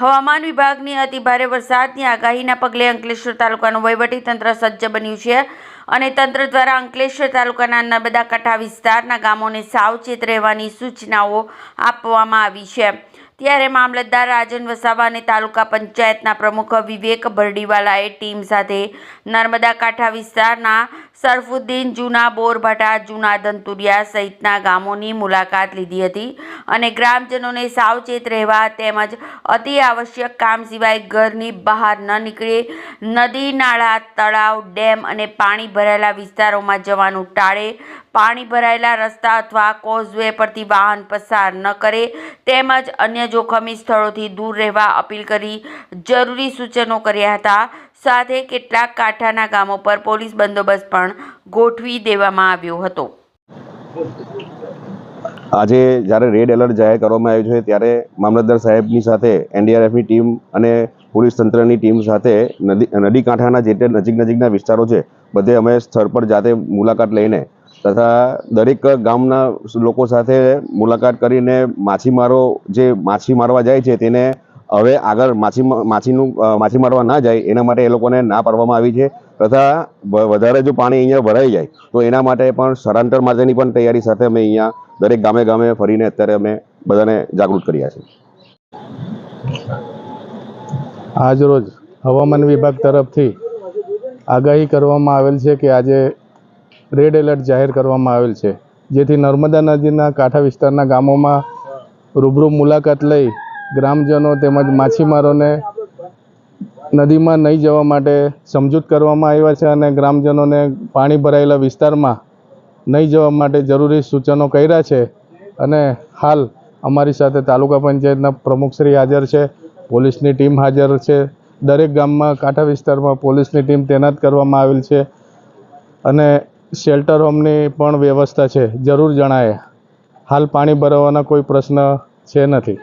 હવામાન વિભાગની અતિભારે વરસાદની આગાહીના પગલે અંકલેશ્વર તાલુકાનું વહીવટીતંત્ર સજ્જ બન્યું છે અને તંત્ર દ્વારા અંકલેશ્વર તાલુકાના નર્મદા કાંઠા વિસ્તારના ગામોને સાવચેત રહેવાની સૂચનાઓ આપવામાં આવી છે। ત્યારે મામલતદાર રાજન વસાવા અને તાલુકા પંચાયતના પ્રમુખ વિવેક ભરડીવાલાએ ટીમ સાથે નર્મદા કાંઠા વિસ્તારના સરફુદ્દીન, જૂના બોરભાટા, જૂના ધંતુરિયા સહિતના ગામોની મુલાકાત લીધી હતી અને ગ્રામજનોને સાવચેત રહેવા તેમજ અતિ આવશ્યક કામ સિવાય ઘરની બહાર ન નીકળે, નદી, નાળા, તળાવ, ડેમ અને પાણી ભરાયેલા વિસ્તારોમાં જવાનું ટાળે, પાણી ભરાયેલા રસ્તા અથવા કોઝવે પરથી વાહન પસાર ન કરે તેમજ અન્ય જોખમી સ્થળોથી દૂર રહેવા અપીલ કરી જરૂરી સૂચનો કર્યા હતા। સાથે કેટલાક કાંઠાના ગામો પર પોલીસ બંદોબસ્ત પણ ગોઠવી દેવામાં આવ્યો હતો। આજે જ્યારે રેડ એલર્ટ જાહેર કરવામાં આવ્યું છે ત્યારે મામલતદાર સાહેબની સાથે એનડીઆરએફની ટીમ અને પોલીસ તંત્રની ટીમ સાથે નદી કાંઠાના જે નજીકના વિસ્તારો છે બધે અમે સ્થળ પર જાતે મુલાકાત લઈને તથા દરેક ગામના લોકો સાથે મુલાકાત કરીને માછીમારો જે માછી મારવા જાય છે તેને હવે આગળ માછી મારવા ના જાય એના માટે એ લોકોને ના પાડવામાં આવી છે તથા વધારે જો પાણી અહીંયા ભરાઈ જાય તો એના માટે પણ સ્થળાંતર માટેની પણ તૈયારી સાથે અમે અહીંયા દરેક ગામે ફરીને અત્યારે અમે બધાને જાગૃત કર્યા છે। આજરોજ હવામાન વિભાગ તરફથી આગાહી કરવામાં આવેલ છે કે આજે રેડ એલર્ટ જાહેર કરવામાં આવેલ છે, જેથી નર્મદા નદીના કાંઠા વિસ્તારના ગામોમાં રૂબરૂ મુલાકાત લઈ ગ્રામજનો તેમજ માછીમારોને નદીમાં નહીં જવા માટે સમજૂત કરવામાં આવ્યા છે અને ગ્રામજનોને પાણી ભરાયેલા વિસ્તારમાં નહીં જવા માટે જરૂરી સૂચનો કર્યા છે। અને હાલ અમારી સાથે તાલુકા પંચાયતના પ્રમુખશ્રી હાજર છે, પોલીસની ટીમ હાજર છે, દરેક ગામમાં કાંઠા વિસ્તારમાં પોલીસની ટીમ તૈનાત કરવામાં આવેલ છે અને શેલ્ટર હોમની પણ વ્યવસ્થા છે, જરૂર જણાય। હાલ પાણી ભરાવાના કોઈ પ્રશ્ન છે નથી।